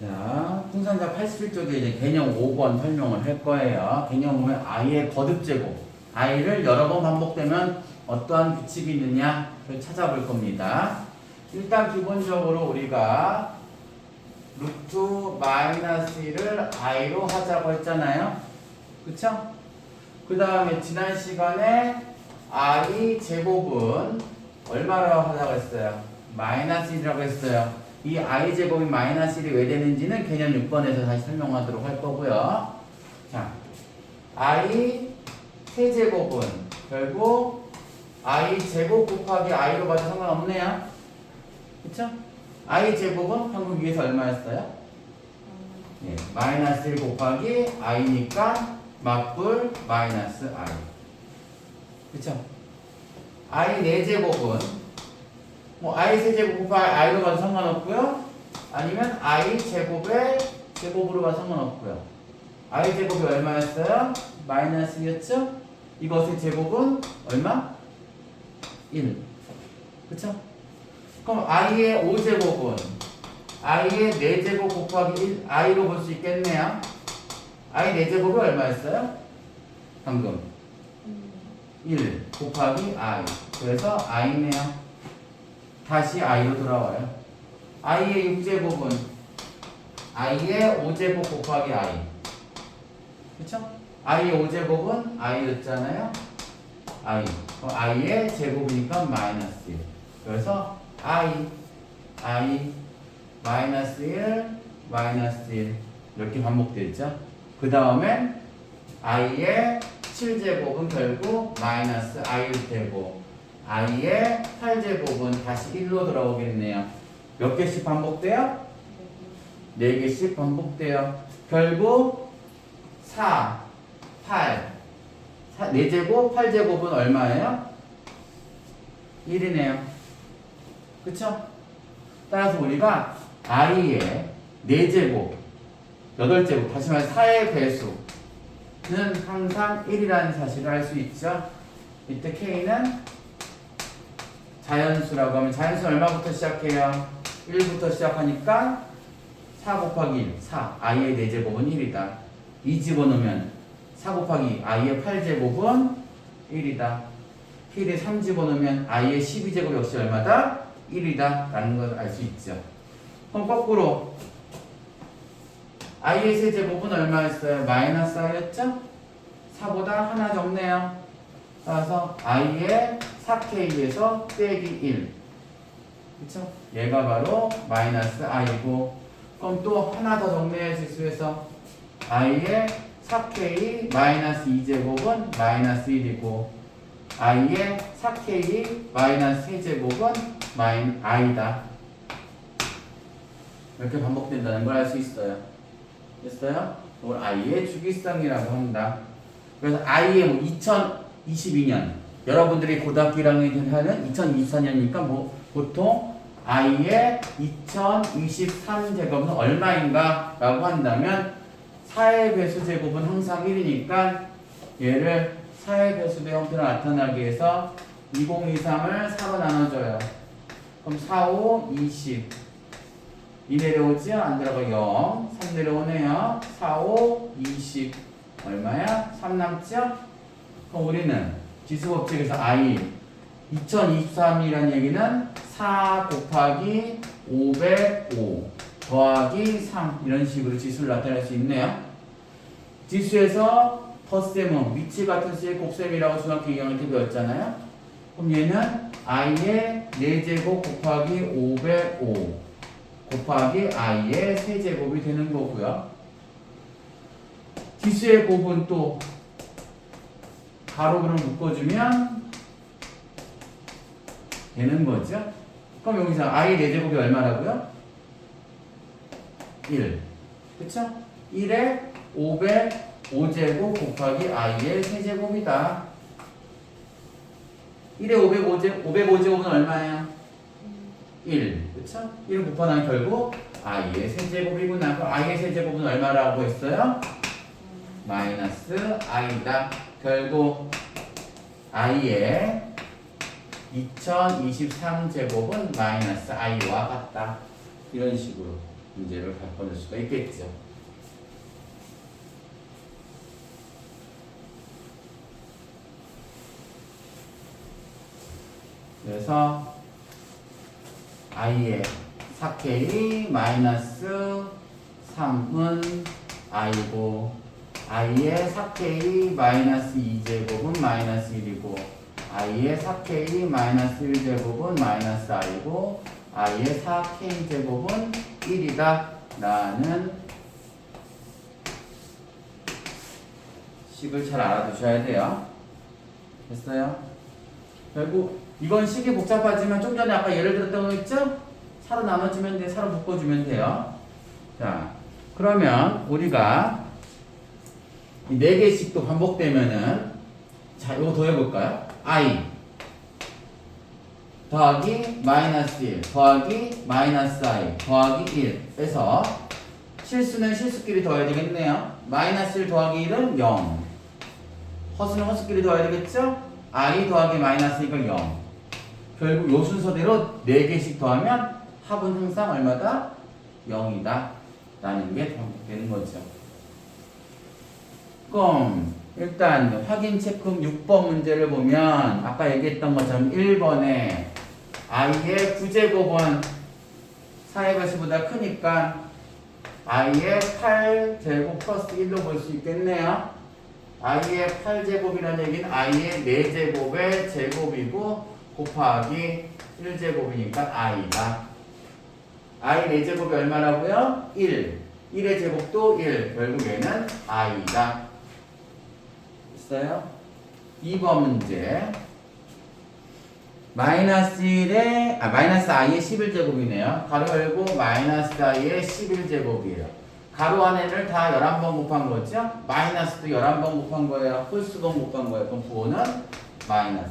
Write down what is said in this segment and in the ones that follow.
자, 풍선자 81쪽에 이제 개념 5번 설명을 할 거예요. 개념 5는 i의 거듭제곱. i를 여러 번 반복되면 어떠한 규칙이 있느냐를 찾아볼 겁니다. 일단 기본적으로 우리가 루트 마이너스 1을 i로 하자고 했잖아요. 그쵸? 그 다음에 지난 시간에 i 제곱은 얼마라고 하자고 했어요? 마이너스 1이라고 했어요. 이 i 제곱이 마이너스 1이 왜 되는지는 개념 6번에서 다시 설명하도록 할 거고요. 자, i 세제곱은 결국 i 제곱 곱하기 i로 봐도 상관없네요. 그쵸? i 제곱은 방금 위에서 얼마였어요? 예, 마이너스 1 곱하기 i니까 맞불 마이너스 i. 그쵸? i 4제곱은 뭐 i 세제곱 곱하기 i로 봐도 상관없고요. 아니면 i 제곱의 제곱으로 봐도 상관없고요. i 제곱이 얼마였어요? 마이너스 1이었죠? 이것의 제곱은 얼마? 1. 그쵸? 그럼 i의 5제곱은 i의 4제곱 곱하기 1, i로 볼 수 있겠네요. i 4제곱이 얼마였어요? 방금 1 곱하기 i. 그래서 i네요. 다시 i로 돌아와요. i의 6제곱은 i의 5제곱 곱하기 i. 그쵸? i의 5제곱은 i였잖아요. i. i의 제곱이니까 마이너스 1. 그래서 i 마이너스 1 마이너스 1 이렇게 반복되죠. 그 다음에 i의 7제곱은 결국 마이너스 i일 테고 i의 8제곱은 다시 1로 돌아오겠네요. 몇 개씩 반복돼요? 4개씩 반복돼요. 결국 4, 8, 4제곱, 8제곱은 얼마예요? 1이네요. 그쵸? 따라서 우리가 i의 4제곱, 8제곱, 다시 말해 4의 배수는 항상 1이라는 사실을 알 수 있죠. 이때 k는 자연수라고 하면 자연수는 얼마부터 시작해요? 1부터 시작하니까 4 곱하기 1, 4. i의 4제곱은 1이다. 2 집어넣으면 4 곱하기 i의 8제곱은 1이다. k를 3 집어넣으면 i의 12제곱 역시 얼마다? 1이다. 라는 걸 알 수 있죠. 그럼 거꾸로 i의 세제곱은 얼마였어요? 마이너스 i였죠? 4보다 하나 적네요. 따라서 i의 4k에서 빼기 1. 그쵸? 얘가 바로 마이너스 i고, 그럼 또 하나 더 정리해 지수에서 i의 4k 마이너스 2제곱은 마이너스 1이고 i의 4k 마이너스 3제곱은 i다. 이렇게 반복된다는 걸 알 수 있어요. 됐어요? 이걸 i의 주기성이라고 한다. 그래서 i의 뭐 2022년 여러분들이 고등학교 1학년이 하는 2024년이니까 뭐 보통 i의 2023제곱은 얼마인가 라고 한다면 4의 배수 제곱은 항상 1이니까 얘를 4의 배수의 형태로 나타나기 위해서 2023을 4로 나눠줘요. 그럼 4, 5, 20 2 내려오죠? 안 들어가 0 3 내려오네요. 4, 5, 20 얼마야? 3 남죠? 그럼 우리는 지수법칙에서 i 2023이라는 얘기는 4 곱하기 505 더하기 3 이런 식으로 지수를 나타낼 수 있네요. 지수에서 덧셈은 위치 같은 수의 곱셈이라고 중학교 2학년 때 배웠잖아요. 그럼 얘는 i의 4제곱 곱하기 505 곱하기 i의 세제곱이 되는 거고요. 지수의 곱은 또 가로로 묶어주면 되는 거죠. 그럼 여기서 i 4제곱이 얼마라고요? 1. 그쵸? 1에 505제곱 곱하기 i의 세제곱이다. 1에 505제곱은 얼마예요? 1. 그쵸? 1을 곱하면 결국 i의 세제곱이구나. 그럼 i의 세제곱은 얼마라고 했어요? 마이너스 i다. 결국 i의 2023제곱은 마이너스 i와 같다. 이런 식으로 문제를 바꿔낼 수가 있겠죠. 그래서 i의 4k 마이너스 3은 i고 i의 4k 마이너스 2제곱은 마이너스 1이고 i의 4k 마이너스 1제곱은 마이너스 i고 i의 4k제곱은 1이다 라는 식을 잘 알아두셔야 돼요. 됐어요? 결국 이건 식이 복잡하지만 좀 전에 아까 예를 들었던 거 있죠? 사로 나눠주면 돼, 사로 묶어주면 돼요. 자, 그러면 우리가 이 4개씩도 반복되면은 자, 이거 더 해볼까요? i 더하기 마이너스 1 더하기 마이너스 i 더하기 1에서 실수는 실수끼리 더해야 되겠네요. 마이너스 1 더하기 1은 0 허수는 허수끼리 더해야 되겠죠? i 더하기 마이너스니까 0 결국 요 순서대로 4개씩 더하면 합은 항상 얼마다? 0이다 라는 게 되는 거죠. 그럼 일단 확인 체크 6번 문제를 보면 아까 얘기했던 것처럼 1번에 i의 9제곱은 4의 배수보다 크니까 i의 8제곱 플러스 1로 볼 수 있겠네요. i의 8제곱이라는 얘기는 i의 4제곱의 제곱이고 곱하기 1제곱이니까 i다. i 4제곱이 얼마라고요? 1. 1의 제곱도 1. 결국 얘는 i다. 있어요? 2번 문제. 마이너스 1의, 마이너스 i의 11제곱이네요. 가로 열고 마이너스 i의 11제곱이에요. 가로 안에를 다 11번 곱한 거죠? 마이너스도 11번 곱한 거예요. 홀수번 곱한 거예요. 그럼 부호는 마이너스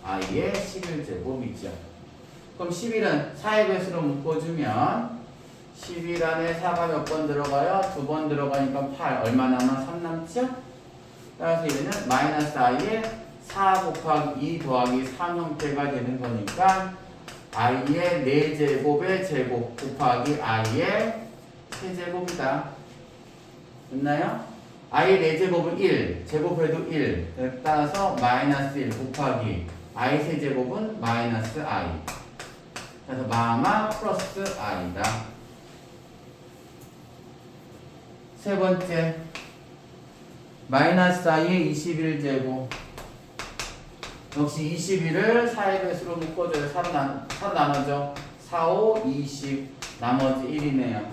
i의 11제곱이죠. 그럼 11은 4의 배수로 묶어주면 11 안에 4가 몇 번 들어가요? 2번 들어가니까 8. 얼마 남아? 3 남죠? 따라서 얘는 마이너스 i의 4 곱하기 2 더하기 3 형태가 되는 거니까 i의 4제곱의 제곱 곱하기 i의 세제곱이다. 됐나요? i의 4제곱은 1, 제곱해도 1. 따라서 마이너스 1 곱하기 i 세제곱은 마이너스 i. 그래서 마마 플러스 i다. 세 번째 마이너스 i의 21제곱 역시 21을 4의 배수로 묶어줘요. 4로 나눠줘. 4, 5, 20 나머지 1이네요.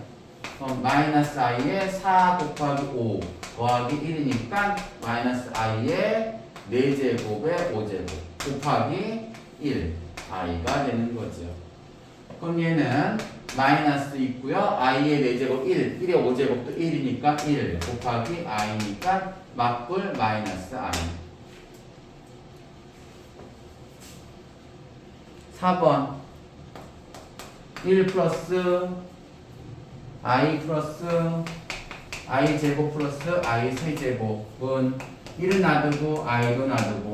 그럼 마이너스 i의 4 곱하기 5 더하기 1이니까 마이너스 i의 4제곱의 5제곱 곱하기 1 i가 되는 거죠. 그럼 얘는 마이너스 있고요. i의 4제곱 1, 1의 5제곱도 1이니까 1 곱하기 i니까 맞불 마이너스 i. 4번 1 플러스 i 플러스 i 제곱 플러스 i 세제곱은 1은 놔두고 i도 놔두고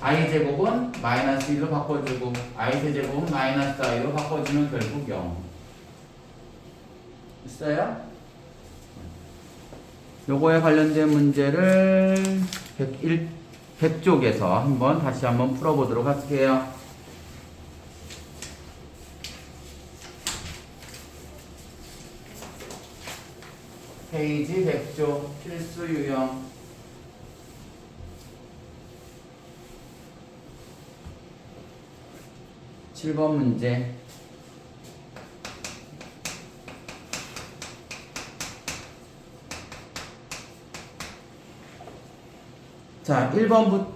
i 제곱은 마이너스 1로 바꿔주고 i 세제곱은 마이너스 i로 바꿔주면 결국 0 있어요? 요거에 관련된 문제를 100쪽에서 다시 한번 풀어보도록 할게요. 페이지 100쪽 필수 유형. (7번) 문제. 자, 1번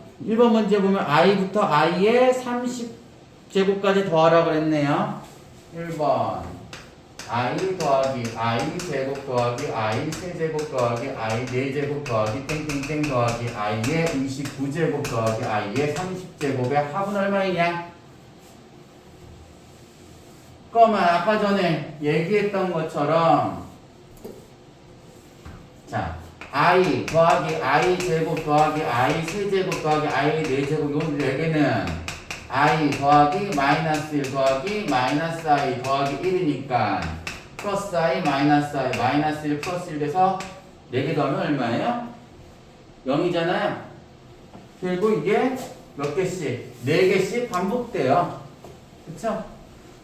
문제 보면 i부터 i의 30제곱까지 더하라고 그랬네요. 1번 i 더하기 i 제곱 더하기 i 세제곱 더하기 i 4제곱 더하기 땡땡땡 더하기 i의 29제곱 더하기 i의 30제곱의 합은 얼마이냐? 그러면 아까 전에 얘기했던 것처럼 자 i 더하기 i 제곱 더하기 i 세제곱 더하기 i 4제곱 요 4개는 i 더하기 마이너스 1 더하기 마이너스 i 더하기 1이니까 플러스 i 마이너스 i 마이너스 1 플러스 1 돼서 4개 더하면 얼마예요? 0이잖아요. 그리고 이게 몇 개씩? 4개씩 반복돼요. 그쵸?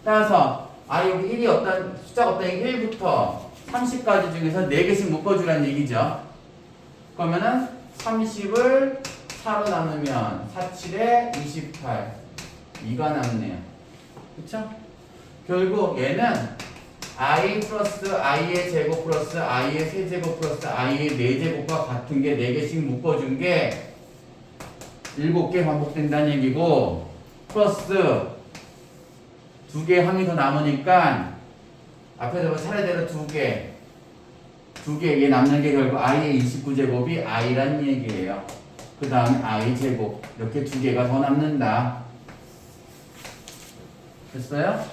따라서 여기 1이 숫자가 어떤 1부터 30까지 중에서 4개씩 묶어주라는 얘기죠. 그러면은 30을 4로 나누면 4, 7에 28 2가 남네요. 그쵸? 결국 얘는 i 플러스 i의 제곱 플러스 i의 세제곱 플러스 i의 4제곱과 같은 게 4개씩 묶어준 게 7개 반복된다는 얘기고, 플러스 2개 항이 더 남으니까 앞에서 차례대로 2개 얘 남는 게 결국 i의 29제곱이 i란 얘기예요. 그 다음에 i 제곱 이렇게 2개가 더 남는다. 됐어요?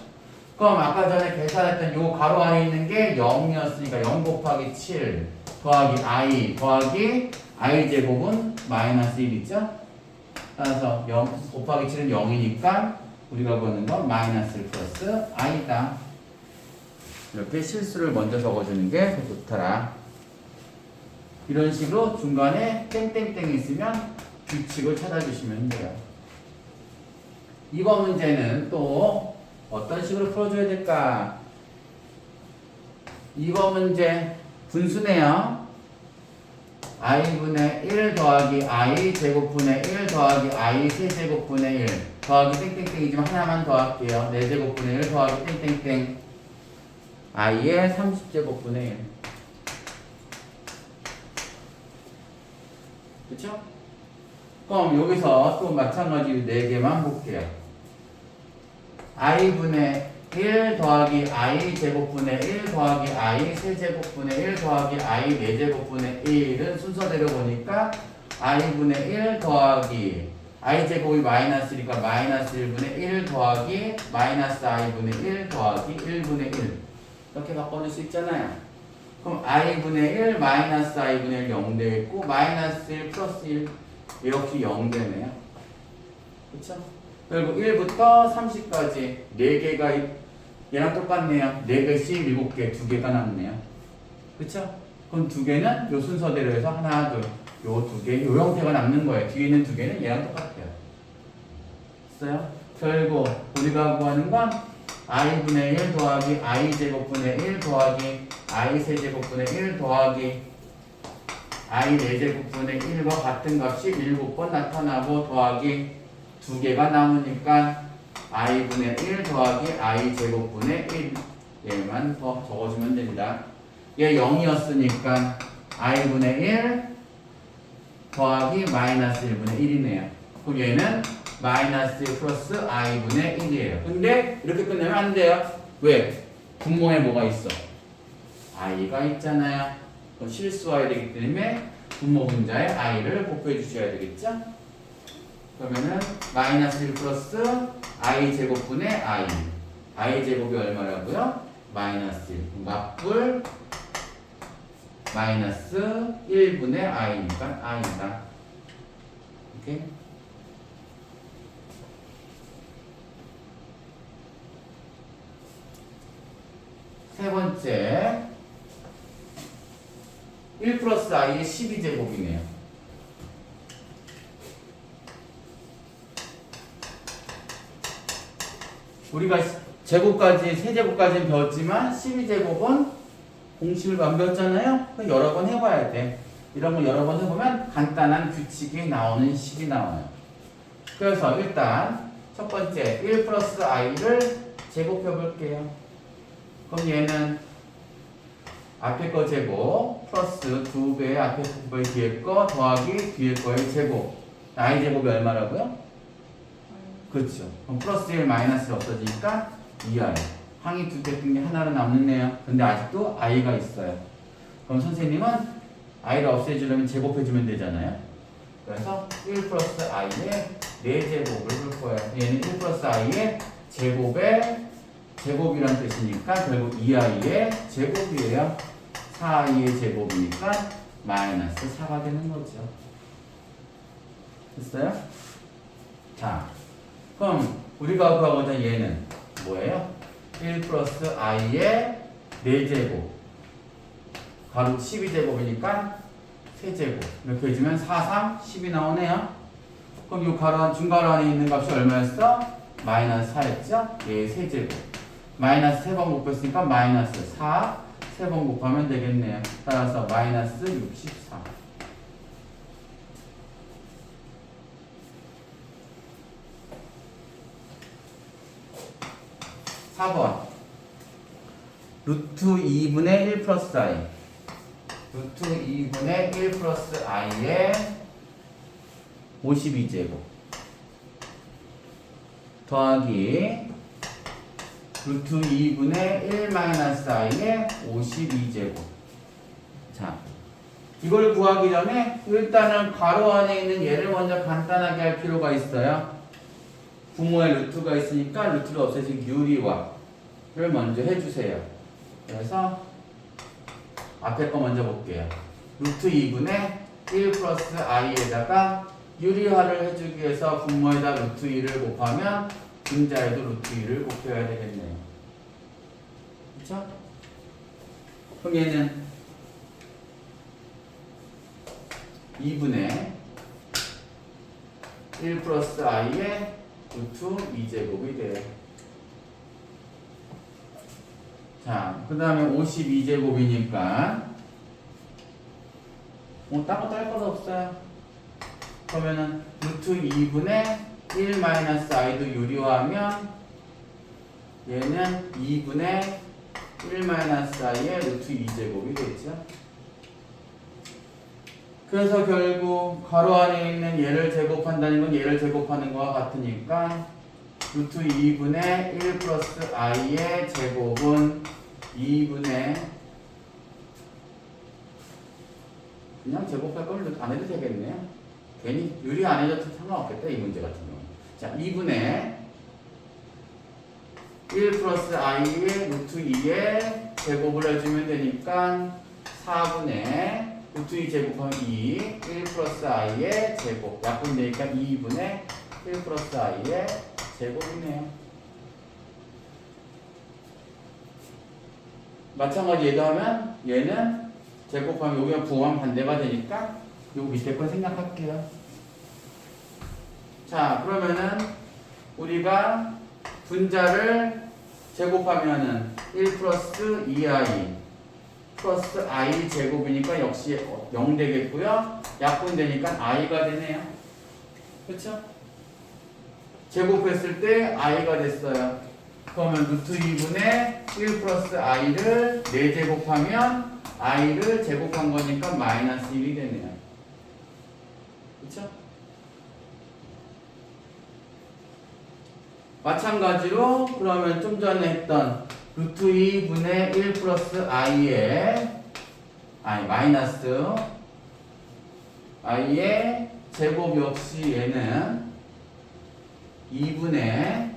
그럼 아까 전에 계산했던 요 가로 안에 있는 게 0이었으니까 0 곱하기 7 더하기 i 더하기 i 제곱은 마이너스 1이죠? 따라서 0 곱하기 7은 0이니까 우리가 보는 건 마이너스 1 플러스 i다. 이렇게 실수를 먼저 적어주는 게 더 좋더라. 이런 식으로 중간에 땡땡땡이 있으면 규칙을 찾아주시면 돼요. 이번 문제는 또 어떤 식으로 풀어줘야 될까? 이번 문제 분수네요. i분의 1 더하기 i 제곱분의 1 더하기 i 세제곱분의 1 더하기 땡땡땡이지만 하나만 더할게요. 4제곱분의 1 더하기 땡땡땡 i의 30제곱분의 1. 그쵸? 그럼 여기서 또 마찬가지로 4개만 볼게요. i분의 1 더하기 i 제곱분의 1 더하기 i 세제곱분의 1 더하기 i 4제곱분의 1은 순서대로 보니까 i분의 1 더하기 i 제곱이 마이너스니까 마이너스 1분의 1 더하기 마이너스 i분의 1 더하기 1분의 1 이렇게 바꿔줄 수 있잖아요. 그럼 i분의 1 마이너스 i분의 1 0 되겠고 마이너스 1 플러스 1 이렇게 0 되네요. 그쵸? 그리고 1부터 30까지 4개가 얘랑 똑같네요. 4개씩 7개, 2개가 남네요. 그쵸? 그럼 2개는 요 순서대로 해서 하나, 둘, 요 2개, 요 형태가 남는 거예요. 뒤에 있는 2개는 얘랑 똑같아요. 됐어요? 결국 우리가 구하는 건 i분의 1 더하기 i 제곱분의 1 더하기 i 세제곱분의 1 더하기 i 4제곱분의 1과 같은 값이 7번 나타나고 더하기 2개가 남으니까 i분의 1 더하기 i 제곱분의 1 얘만 더 적어주면 됩니다. 얘 0이었으니까 i분의 1 더하기 마이너스 1분의 1이네요. 그럼 얘는 마이너스 1 플러스 i분의 1이에요. 근데 이렇게 끝내면 안 돼요. 왜? 분모에 뭐가 있어? i가 있잖아요. 그럼 실수해야 되기 때문에 분모 분자에 i를 곱해 주셔야 되겠죠? 그러면은 마이너스 1 플러스 i 제곱분의 i 제곱이 얼마라고요? 마이너스 1 맞불 마이너스 1분의 i니까 i다. 오케이? 세 번째 1 플러스 i의 12제곱이네요. 우리가 제곱까지, 세제곱까지는 배웠지만 12제곱은 공식을 안 배웠잖아요? 여러 번 해봐야 돼. 이런 거 여러 번 해보면 간단한 규칙이 나오는 식이 나와요. 그래서 일단 첫 번째 1 플러스 i를 제곱해 볼게요. 그럼 얘는 앞에 거 제곱 플러스 2배 앞에 거 뒤에 거 더하기 뒤에 거의 제곱. i 제곱이 얼마라고요? 그렇죠. 그럼 플러스 1 마이너스 1 없어지니까 2i. 항이 2개 뜬 게 하나로 남네요. 근데 아직도 i가 있어요. 그럼 선생님은 i를 없애주려면 제곱해주면 되잖아요. 그래서 1 플러스 i의 4제곱을 볼 거예요. 얘는 1 플러스 i의 제곱의 제곱이란 뜻이니까 결국 2i의 제곱이에요. 4i의 제곱이니까 마이너스 4가 되는 거죠. 됐어요? 자, 그럼 우리가 구하고자 얘는 뭐예요? 1 플러스 i의 4제곱 가로 12제곱이니까 3제곱 이렇게 해주면 4, 3, 10이 나오네요. 그럼 이 가로 중가로 안에 있는 값이 얼마였어? 마이너스 4였죠? 예, 3제곱 마이너스 3번 곱했으니까 마이너스 4 3번 곱하면 되겠네요. 따라서 마이너스 64. (4번) 루트 2분의 1 플러스 i 루트 2분의 1 플러스 i의 52제곱 더하기 루트 2분의 1 마이너스 i의 52제곱. 자, 이걸 구하기 전에 일단은 가로 안에 있는 얘를 먼저 간단하게 할 필요가 있어요. 부모의 루트가 있으니까 루트를 없애신 유리화를 먼저 해주세요. 그래서 앞에 거 먼저 볼게요. 루트 2분의 1 플러스 i에다가 유리화를 해주기 위해서 분모에다 루트 2를 곱하면 분자에도 루트 2를 곱해야 되겠네요. 그쵸? 그럼 얘는 2분의 1 플러스 i의 루트 2제곱이 돼요. 자, 그 다음에 52제곱이니까 딴 거 것 없어요. 그러면은 루트 2분의 1 마이너스 i도 유리화하면 얘는 2분의 1 마이너스 i의 루트 2제곱이 되죠. 그래서 결국 가로 안에 있는 얘를 제곱한다는 건 얘를 제곱하는 거와 같으니까 루트 2분의 1 플러스 i의 제곱은 2분의 그냥 제곱할 거면 안 해도 되겠네요. 괜히 유리 안 해도 상관없겠다 이 문제 같은 경우. 자, 2분의 1 플러스 i의 루트 2의 제곱을 해주면 되니까 4분의 루트 2 제곱하면 2, 1 플러스 i의 제곱 약분되니까 2분의 1 플러스 i의 제곱이네요. 마찬가지 얘도 하면 얘는 제곱하면 여기가 부호하면 반대가 되니까 요 밑에 거 생각할게요. 자, 그러면은 우리가 분자를 제곱하면은 1 플러스 2i 플러스 i 제곱이니까 역시 0 되겠고요. 약분되니까 i가 되네요. 그렇죠? 제곱했을 때 i가 됐어요. 그러면 루트 2분의 1 플러스 i를 4제곱하면 i를 제곱한 거니까 마이너스 1이 되네요. 그렇죠? 마찬가지로 그러면 좀 전에 했던 루트 2분의 1 플러스 i의 마이너스 i의 제곱 역시 얘는 2분의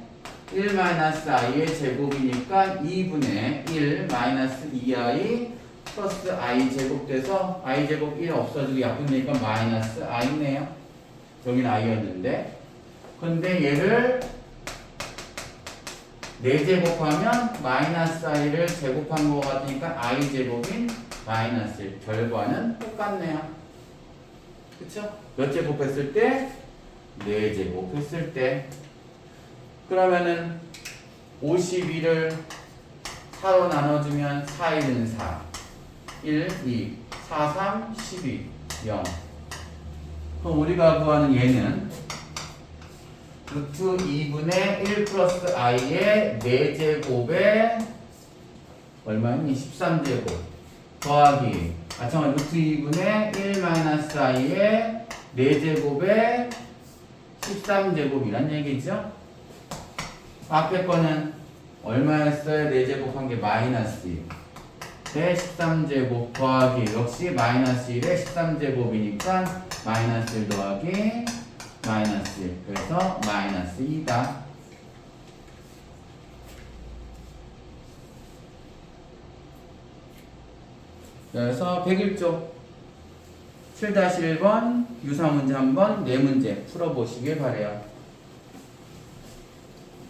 1 마이너스 i의 제곱이니까 2분의 1 마이너스 2i 플러스 i 제곱 돼서 i 제곱 1 없어지고 약분되니까 마이너스 i네요. 여기는 i였는데 근데 얘를 4제곱하면 마이너스 i를 제곱한 것 같으니까 i 제곱인 마이너스 1 결과는 똑같네요. 그쵸? 몇 제곱했을 때? 4제곱했을 때. 그러면은 52를 4로 나눠주면 4, 1은 4 1, 2, 4, 3, 12, 0 그럼 우리가 구하는 얘는 루트 2분의 1 플러스 i의 4제곱에 얼마니? 13제곱 더하기 마찬가지 루트 2분의 1 마이너스 i의 4제곱에 13제곱이란 얘기죠. 앞에 거는 얼마였어요? 4제곱한 게 마이너스 1 대 13제곱 더하기 역시 마이너스 1에 13제곱이니까 마이너스 1 더하기 마이너스 1 그래서 마이너스 2다. 그래서 101쪽 7-1번 유사문제 한번 4문제 풀어보시길 바래요.